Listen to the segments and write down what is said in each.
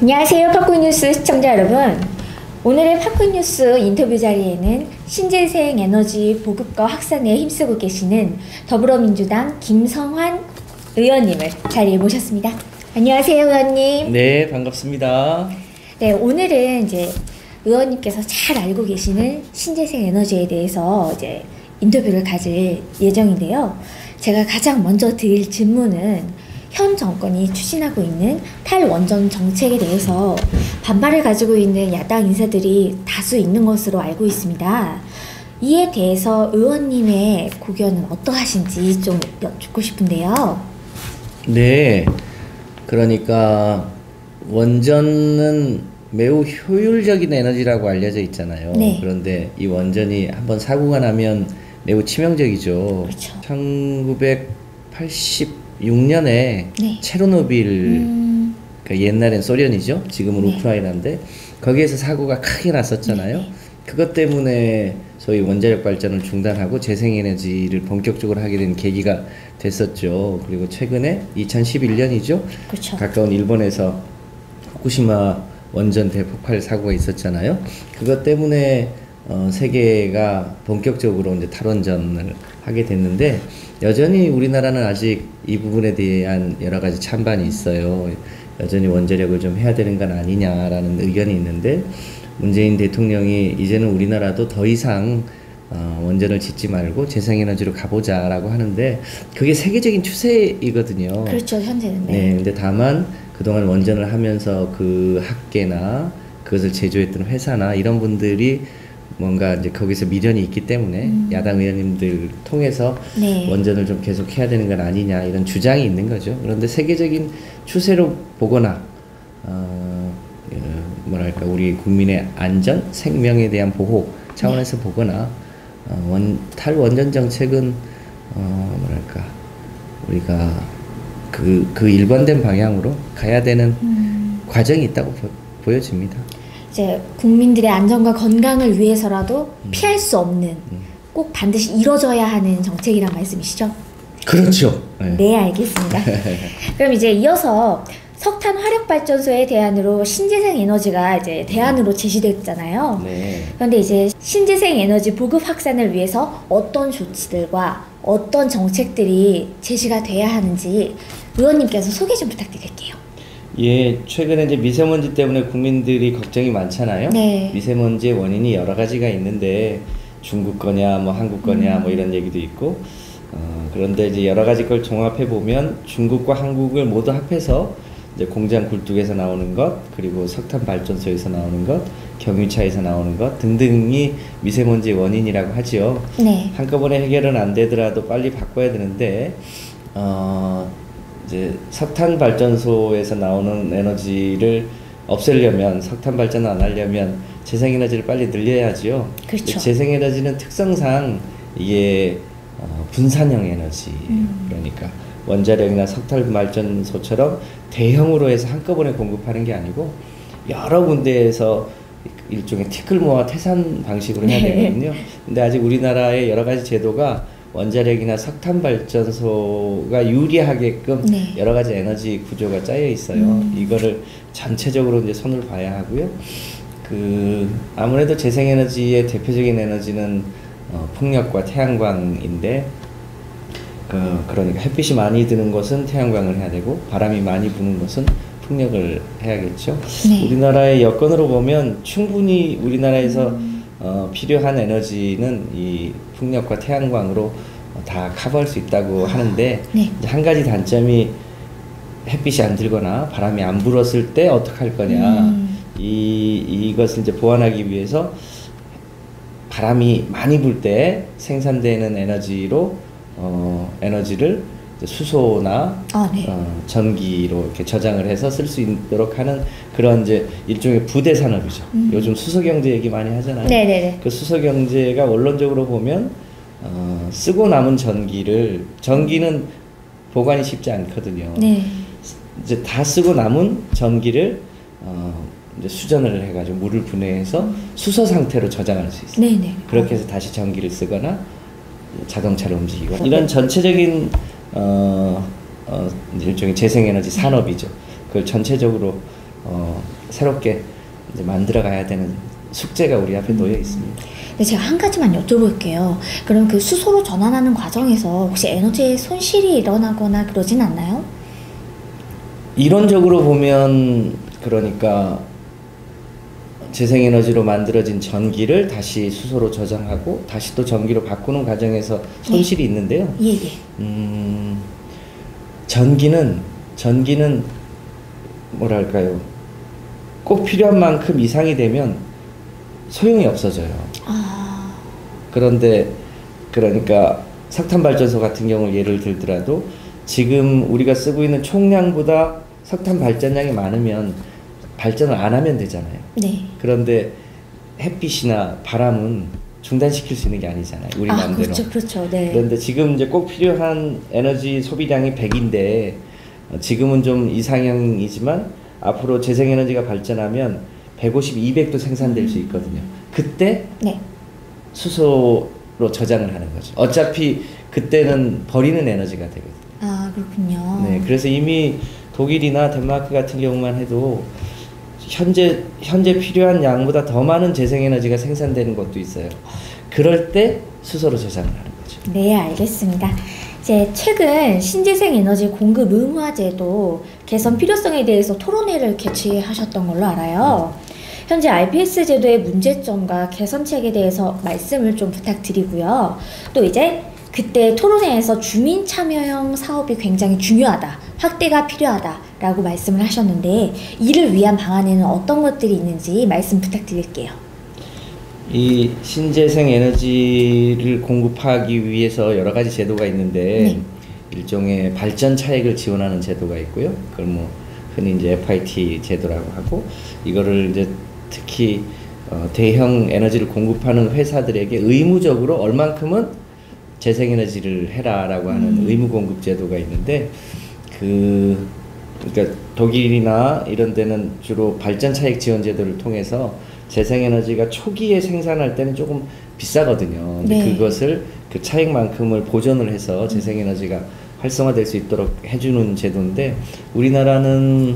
안녕하세요. 팝콘뉴스 시청자 여러분. 오늘의 팝콘뉴스 인터뷰 자리에는 신재생 에너지 보급과 확산에 힘쓰고 계시는 더불어민주당 김성환 의원님을 자리에 모셨습니다. 안녕하세요, 의원님. 네, 반갑습니다. 네, 오늘은 이제 의원님께서 잘 알고 계시는 신재생 에너지에 대해서 이제 인터뷰를 가질 예정인데요. 제가 가장 먼저 드릴 질문은 현 정권이 추진하고 있는 탈원전 정책에 대해서 반발을 가지고 있는 야당 인사들이 다수 있는 것으로 알고 있습니다. 이에 대해서 의원님의 고견은 어떠하신지 좀 여쭙고 싶은데요. 네, 그러니까 원전은 매우 효율적인 에너지라고 알려져 있잖아요. 네. 그런데 이 원전이 한번 사고가 나면 매우 치명적이죠. 그렇죠. 1986년에 네. 체르노빌, 그 옛날엔 소련이죠. 지금은 네. 우크라이나인데 거기에서 사고가 크게 났었잖아요. 네. 그것 때문에 소위 원자력 발전을 중단하고 재생에너지를 본격적으로 하게 된 계기가 됐었죠. 그리고 최근에 2011년이죠. 그렇죠. 가까운 일본에서 후쿠시마 원전 대폭발 사고가 있었잖아요. 그것 때문에 세계가 본격적으로 이제 탈원전을 하게 됐는데 여전히 우리나라는 아직 이 부분에 대한 여러 가지 찬반이 있어요. 여전히 원자력을 좀 해야 되는 건 아니냐라는 의견이 있는데 문재인 대통령이 이제는 우리나라도 더 이상 원전을 짓지 말고 재생에너지로 가보자라고 하는데 그게 세계적인 추세이거든요. 그렇죠, 현재는. 네, 근데 다만 그동안 원전을 하면서 그 학계나 그것을 제조했던 회사나 이런 분들이 뭔가 이제 거기서 미련이 있기 때문에 야당 의원님들 통해서 네. 원전을 좀 계속 해야 되는 건 아니냐 이런 주장이 있는 거죠. 그런데 세계적인 추세로 보거나 뭐랄까 우리 국민의 안전, 생명에 대한 보호 차원에서 네. 보거나 탈원전 정책은 뭐랄까 우리가 그 일관된 방향으로 가야 되는 과정이 있다고 보여집니다. 이제 국민들의 안전과 건강을 위해서라도 피할 수 없는 꼭 반드시 이뤄져야 하는 정책이란 말씀이시죠? 그렇죠. 네, 네, 알겠습니다. 그럼 이제 이어서 석탄 화력발전소의 대안으로 신재생 에너지가 이제 대안으로 제시됐잖아요. 네. 그런데 이제 신재생 에너지 보급 확산을 위해서 어떤 조치들과 어떤 정책들이 제시가 돼야 하는지 의원님께서 소개 좀 부탁드릴게요. 예, 최근에 이제 미세먼지 때문에 국민들이 걱정이 많잖아요. 네. 미세먼지의 원인이 여러 가지가 있는데 중국 거냐, 뭐 한국 거냐, 뭐 이런 얘기도 있고. 그런데 이제 여러 가지 걸 종합해 보면 중국과 한국을 모두 합해서 이제 공장 굴뚝에서 나오는 것, 그리고 석탄 발전소에서 나오는 것, 경유차에서 나오는 것 등등이 미세먼지의 원인이라고 하죠. 네. 한꺼번에 해결은 안 되더라도 빨리 바꿔야 되는데, 이제 석탄 발전소에서 나오는 에너지를 없애려면 석탄 발전을 안 하려면 재생에너지를 빨리 늘려야지요. 그렇죠. 재생에너지는 특성상 이게 분산형 에너지, 그러니까 원자력이나 석탄 발전소처럼 대형으로 해서 한꺼번에 공급하는 게 아니고 여러 군데에서 일종의 티끌 모아 태산 방식으로 해야 되거든요. 근데 아직 우리나라의 여러 가지 제도가 원자력이나 석탄 발전소가 유리하게끔 네. 여러 가지 에너지 구조가 짜여 있어요. 이거를 전체적으로 이제 손을 봐야 하고요. 아무래도 재생에너지의 대표적인 에너지는 풍력과 태양광인데, 그러니까 햇빛이 많이 드는 곳은 태양광을 해야 되고 바람이 많이 부는 곳은 풍력을 해야겠죠. 네. 우리나라의 여건으로 보면 충분히 우리나라에서 필요한 에너지는 이 풍력과 태양광으로 다 커버할 수 있다고 하는데 네. 이제 한 가지 단점이 햇빛이 안 들거나 바람이 안 불었을 때 어떻게 할 거냐. 이것을 이제 보완하기 위해서 바람이 많이 불 때 생산되는 에너지를 수소나 네. 전기로 이렇게 저장을 해서 쓸 수 있도록 하는 그런 이제 일종의 부대 산업이죠. 요즘 수소 경제 얘기 많이 하잖아요. 네네네. 그 수소 경제가 원론적으로 보면 쓰고 남은 전기는 보관이 쉽지 않거든요. 네. 이제 다 쓰고 남은 전기를 이제 수전을 해가지고 물을 분해해서 수소 상태로 저장할 수 있어요. 네네. 그렇게 해서 다시 전기를 쓰거나 자동차를 움직이고 이런 전체적인 일종의 재생에너지 산업이죠. 그걸 전체적으로 새롭게 이제 만들어 가야 되는 숙제가 우리 앞에 놓여 있습니다. 네, 제가 한 가지만 여쭤볼게요. 그럼 그 수소로 전환하는 과정에서 혹시 에너지에 손실이 일어나거나 그러진 않나요? 이론적으로 보면 그러니까 재생에너지로 만들어진 전기를 다시 수소로 저장하고 다시 또 전기로 바꾸는 과정에서 손실이 있는데요. 예, 예. 전기는 뭐랄까요? 꼭 필요한 만큼 이상이 되면 소용이 없어져요. 그런데 그러니까 석탄 발전소 같은 경우를 예를 들더라도 지금 우리가 쓰고 있는 총량보다 석탄 발전량이 많으면 발전을 안 하면 되잖아요. 네. 그런데 햇빛이나 바람은 중단시킬 수 있는 게 아니잖아요. 우리 마음대로. 그렇죠, 그렇죠. 네. 그런데 지금 이제 꼭 필요한 에너지 소비량이 100인데 지금은 좀 이상형이지만 앞으로 재생에너지가 발전하면 150, 200도 생산될 수 있거든요. 그때 네. 수소로 저장을 하는 거죠. 어차피 그때는 버리는 에너지가 되거든요. 그렇군요. 네, 그래서 이미 독일이나 덴마크 같은 경우만 해도 현재 필요한 양보다 더 많은 재생에너지가 생산되는 것도 있어요. 그럴 때 수소로 저장을 하는 거죠. 네, 알겠습니다. 이제 최근 신재생 에너지 공급 의무화제도 개선 필요성에 대해서 토론회를 개최하셨던 걸로 알아요. 현재 RPS 제도의 문제점과 개선책에 대해서 말씀을 좀 부탁드리고요. 또 이제 그때 토론회에서 주민 참여형 사업이 굉장히 중요하다, 확대가 필요하다라고 말씀을 하셨는데 이를 위한 방안에는 어떤 것들이 있는지 말씀 부탁드릴게요. 이 신재생 에너지를 공급하기 위해서 여러 가지 제도가 있는데 네. 일종의 발전 차액을 지원하는 제도가 있고요. 그걸 뭐 흔히 이제 FIT 제도라고 하고 이거를 이제 특히 대형 에너지를 공급하는 회사들에게 의무적으로 얼만큼은 재생에너지를 해라라고 하는 의무 공급 제도가 있는데 그러니까 독일이나 이런 데는 주로 발전 차익 지원 제도를 통해서 재생에너지가 초기에 생산할 때는 조금 비싸거든요. 근데 네. 그것을 그 차익만큼을 보전을 해서 재생에너지가 활성화될 수 있도록 해주는 제도인데 우리나라는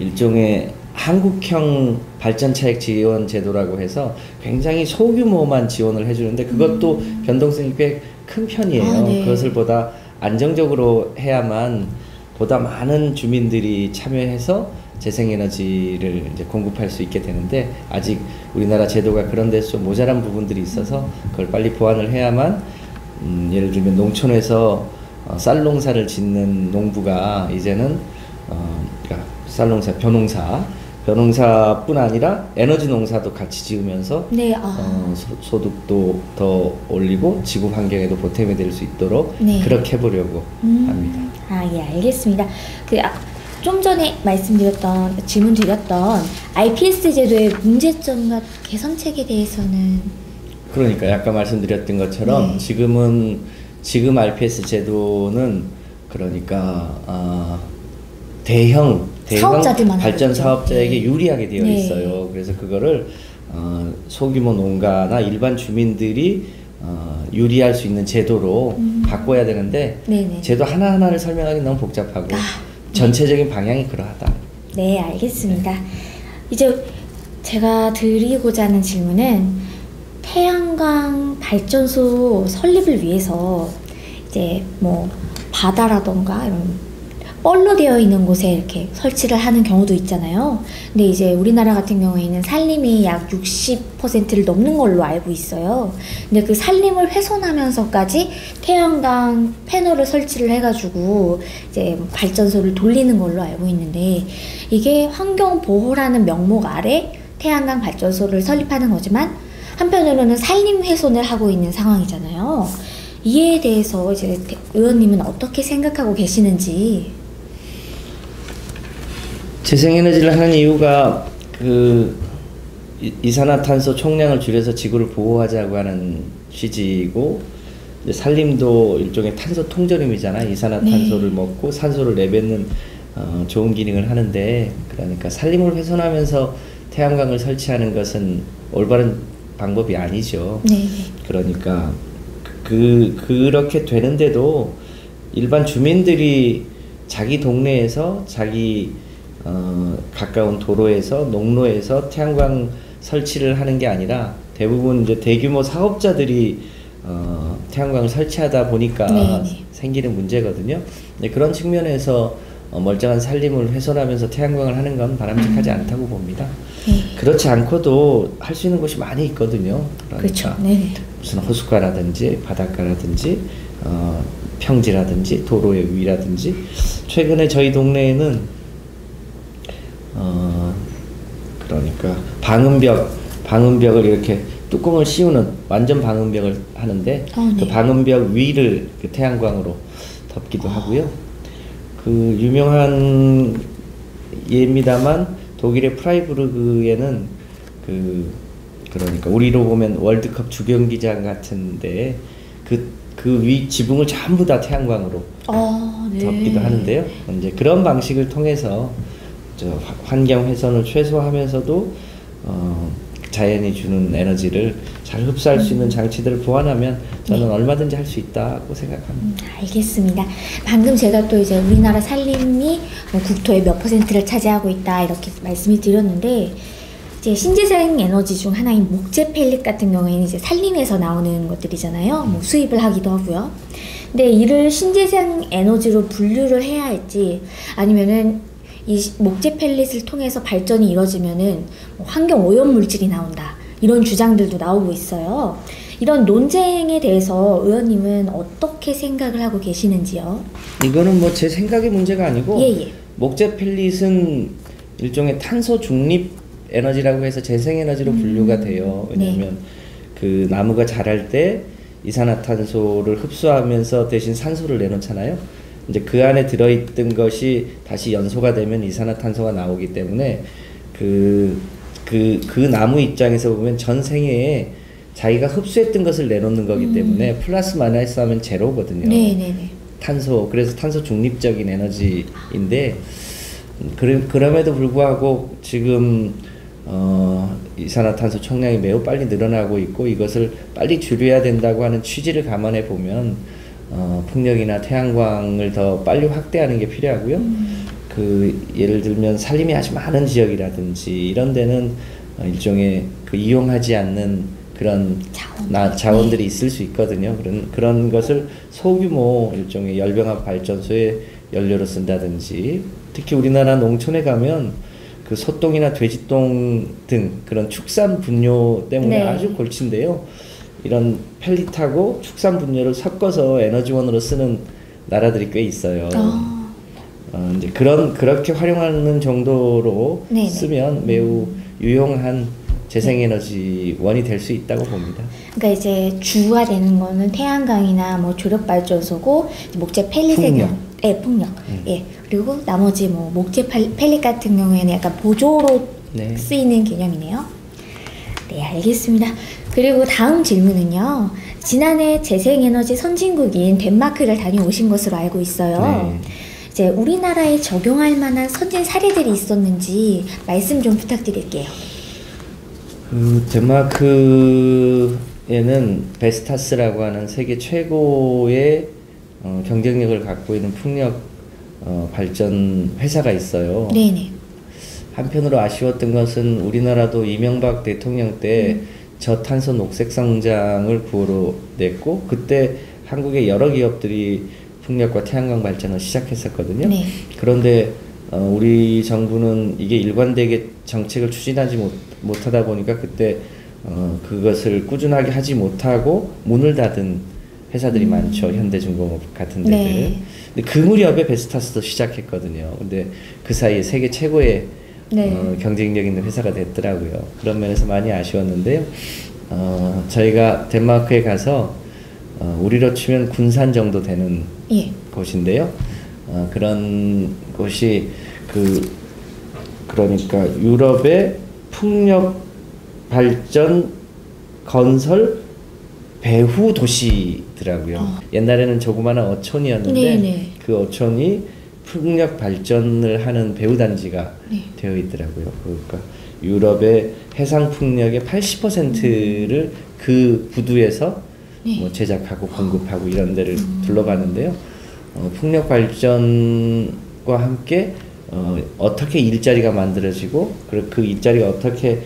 일종의 한국형 발전 차익 지원 제도라고 해서 굉장히 소규모만 지원을 해주는데 그것도 변동성이 꽤 큰 편이에요. 네. 그것을 보다 안정적으로 해야만 보다 많은 주민들이 참여해서 재생에너지를 이제 공급할 수 있게 되는데 아직 우리나라 제도가 그런 데서 좀 모자란 부분들이 있어서 그걸 빨리 보완을 해야만 예를 들면 농촌에서 쌀 농사를 짓는 농부가 이제는 그러니까 쌀 농사, 벼농사뿐 아니라 에너지 농사도 같이 지으면서 네, 소득도 더 올리고 지구 환경에도 보탬이 될 수 있도록 네. 그렇게 해보려고 합니다. 예, 알겠습니다. 좀 전에 질문 드렸던 RPS 제도의 문제점과 개선책에 대해서는 그러니까 아까 말씀드렸던 것처럼 네. 지금 RPS 제도는 그러니까 대형 사업자들만 발전 하겠죠. 사업자에게 네. 유리하게 되어 네. 있어요. 그래서 그거를 소규모 농가나 일반 주민들이 유리할 수 있는 제도로 바꿔야 되는데 네네. 제도 하나하나를 설명하기 너무 복잡하고 전체적인 방향이 그러하다. 네, 알겠습니다. 이제 제가 드리고자 하는 질문은 태양광 발전소 설립을 위해서 이제 뭐 바다라던가 이런 뻘로 되어 있는 곳에 이렇게 설치를 하는 경우도 있잖아요. 근데 이제 우리나라 같은 경우에는 산림이 약 60%를 넘는 걸로 알고 있어요. 근데 그 산림을 훼손하면서까지 태양광 패널을 설치를 해가지고 이제 발전소를 돌리는 걸로 알고 있는데 이게 환경보호라는 명목 아래 태양광 발전소를 설립하는 거지만 한편으로는 산림 훼손을 하고 있는 상황이잖아요. 이에 대해서 이제 의원님은 어떻게 생각하고 계시는지. 재생에너지를 하는 이유가 이산화탄소 총량을 줄여서 지구를 보호하자고 하는 취지이고 이제 산림도 일종의 탄소 통조림이잖아요. 이산화탄소를 네. 먹고 산소를 내뱉는 좋은 기능을 하는데 그러니까 산림을 훼손하면서 태양광을 설치하는 것은 올바른 방법이 아니죠. 네. 그러니까 그렇게 되는데도 일반 주민들이 자기 동네에서 자기 가까운 도로에서 농로에서 태양광 설치를 하는 게 아니라 대부분 이제 대규모 사업자들이 태양광을 설치하다 보니까 네네. 생기는 문제거든요. 네, 그런 측면에서 멀쩡한 산림을 훼손하면서 태양광을 하는 건 바람직하지 않다고 봅니다. 네. 그렇지 않고도 할 수 있는 곳이 많이 있거든요. 그러니까 그렇죠. 네네. 무슨 호숫가라든지 바닷가라든지 평지라든지 도로의 위라든지 최근에 저희 동네에는 그러니까 방음벽을 이렇게 뚜껑을 씌우는 완전 방음벽을 하는데 네. 그 방음벽 위를 그 태양광으로 덮기도 하고요. 그 유명한 예입니다만 독일의 프라이부르그에는 그러니까 우리로 보면 월드컵 주경기장 같은데 그 위 지붕을 전부 다 태양광으로 네. 덮기도 하는데요. 이제 그런 방식을 통해서 환경 훼손을 최소화하면서도 자연이 주는 에너지를 잘 흡수할 수 있는 장치들을 보완하면 저는 얼마든지 할 수 있다고 생각합니다. 알겠습니다. 방금 제가 또 이제 우리나라 산림이 국토의 몇 %를 차지하고 있다 이렇게 말씀을 드렸는데 이제 신재생 에너지 중 하나인 목재 펠릿 같은 경우에는 이제 산림에서 나오는 것들이잖아요. 뭐 수입을 하기도 하고요. 근데 이를 신재생 에너지로 분류를 해야 할지 아니면은 이 목재 펠릿을 통해서 발전이 이루어지면은 환경 오염 물질이 나온다 이런 주장들도 나오고 있어요. 이런 논쟁에 대해서 의원님은 어떻게 생각을 하고 계시는지요? 이거는 뭐 제 생각의 문제가 아니고 예. 목재 펠릿은 일종의 탄소 중립 에너지라고 해서 재생 에너지로 분류가 돼요. 왜냐하면 그 나무가 자랄 때 이산화탄소를 흡수하면서 대신 산소를 내놓잖아요. 이제 그 안에 들어있던 것이 다시 연소가 되면 이산화탄소가 나오기 때문에 그 나무 입장에서 보면 전 생애에 자기가 흡수했던 것을 내놓는 거기 때문에 플러스 마이너스 하면 제로거든요. 네네네. 그래서 탄소 중립적인 에너지인데 그럼에도 불구하고 지금 이산화탄소 총량이 매우 빨리 늘어나고 있고 이것을 빨리 줄여야 된다고 하는 취지를 감안해 보면 풍력이나 태양광을 더 빨리 확대하는 게 필요하고요. 예를 들면 산림이 아주 많은 지역이라든지 이런 데는 일종의 이용하지 않는 그런 자원들이 있을 수 있거든요. 그런 것을 소규모 일종의 열병합 발전소에 연료로 쓴다든지 특히 우리나라 농촌에 가면 그 소똥이나 돼지똥 등 그런 축산 분뇨 때문에 아주 골친데요. 이런 펠릿하고 축산 분뇨를 섞어서 에너지원으로 쓰는 나라들이 꽤 있어요. 이제 그렇게 활용하는 정도로 쓰면 매우 유용한 재생에너지원이 될 수 있다고 봅니다. 그러니까 이제 주가 되는 거는 태양광이나 뭐 조력발전소고 목재 펠릿의 풍력. 예. 그리고 나머지 뭐 목재 펠릿 같은 경우에는 약간 보조로 쓰이는 개념이네요. 네, 알겠습니다. 그리고 다음 질문은요. 지난해 재생에너지 선진국인 덴마크를 다녀오신 것으로 알고 있어요. 이제 우리나라에 적용할 만한 선진 사례들이 있었는지 말씀 좀 부탁드릴게요. 덴마크에는 베스타스라고 하는 세계 최고의 경쟁력을 갖고 있는 풍력 발전 회사가 있어요. 네네. 한편으로 아쉬웠던 것은 우리나라도 이명박 대통령 때 저탄소 녹색 성장을 구호로 냈고 그때 한국의 여러 기업들이 풍력과 태양광 발전을 시작했었거든요. 그런데 우리 정부는 이게 일관되게 정책을 추진하지 못하다 보니까 그때 그것을 꾸준하게 하지 못하고 문을 닫은 회사들이 많죠. 현대중공업 같은 데들. 근데 그 무렵에 베스타스도 시작했거든요. 근데 그 사이에 세계 최고의 경쟁력 있는 회사가 됐더라고요. 그런 면에서 많이 아쉬웠는데요. 저희가 덴마크에 가서 우리로 치면 군산 정도 되는 곳인데요. 그런 곳이 그러니까 유럽의 풍력 발전 건설 배후 도시더라고요. 옛날에는 조그마한 어촌이었는데 그 어촌이 풍력 발전을 하는 배후 단지가 되어 있더라고요. 그러니까 유럽의 해상 풍력의 80%를 그 부두에서 뭐 제작하고 공급하고 이런 데를 둘러봤는데요. 풍력 발전과 함께 어떻게 일자리가 만들어지고 그 일자리가 어떻게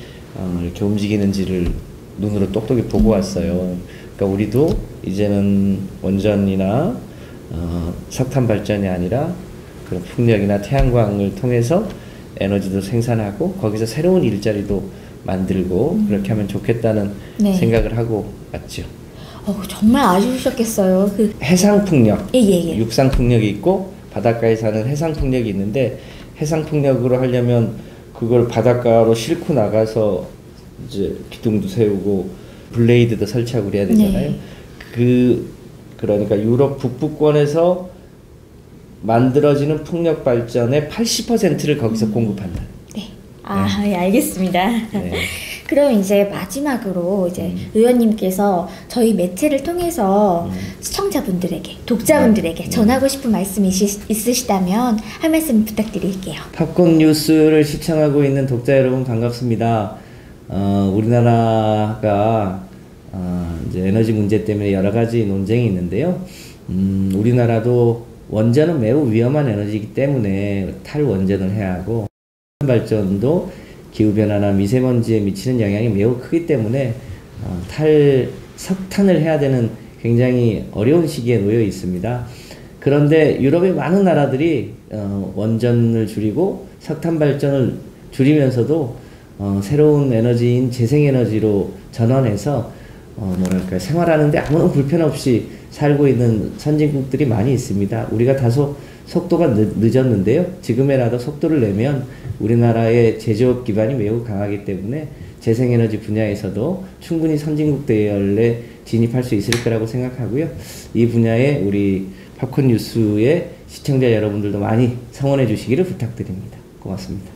이렇게 움직이는지를 눈으로 똑똑히 보고 왔어요. 그러니까 우리도 이제는 원전이나 석탄 발전이 아니라 그런 풍력이나 태양광을 통해서 에너지도 생산하고 거기서 새로운 일자리도 만들고 그렇게 하면 좋겠다는 네. 생각을 하고 왔죠. 정말 아쉬우셨겠어요. 해상 풍력, 예. 육상 풍력이 있고 바닷가에 사는 해상 풍력이 있는데 해상 풍력으로 하려면 그걸 바닷가로 싣고 나가서 이제 기둥도 세우고 블레이드도 설치하고 그래야 되잖아요. 네. 그러니까 유럽 북부권에서 만들어지는 풍력 발전의 80%를 거기서 공급한다. 네. 예, 알겠습니다. 네. 그럼 이제 마지막으로 이제 의원님께서 저희 매체를 통해서 시청자분들에게, 독자분들에게 전하고 싶은 말씀이 있으시다면 한 말씀 부탁드릴게요. 팝콘 뉴스를 시청하고 있는 독자 여러분 반갑습니다. 우리나라가 이제 에너지 문제 때문에 여러 가지 논쟁이 있는데요. 우리나라도 원전은 매우 위험한 에너지이기 때문에 탈원전을 해야 하고 발전도 기후변화나 미세먼지에 미치는 영향이 매우 크기 때문에 석탄을 해야 되는 굉장히 어려운 시기에 놓여 있습니다. 그런데 유럽의 많은 나라들이 원전을 줄이고 석탄 발전을 줄이면서도 새로운 에너지인 재생에너지로 전환해서 뭐랄까 생활하는데 아무런 불편 없이 살고 있는 선진국들이 많이 있습니다. 우리가 다소 속도가 늦었는데요. 지금이라도 속도를 내면 우리나라의 제조업 기반이 매우 강하기 때문에 재생에너지 분야에서도 충분히 선진국 대열에 진입할 수 있을 거라고 생각하고요. 이 분야에 우리 팝콘 뉴스의 시청자 여러분들도 많이 성원해 주시기를 부탁드립니다. 고맙습니다.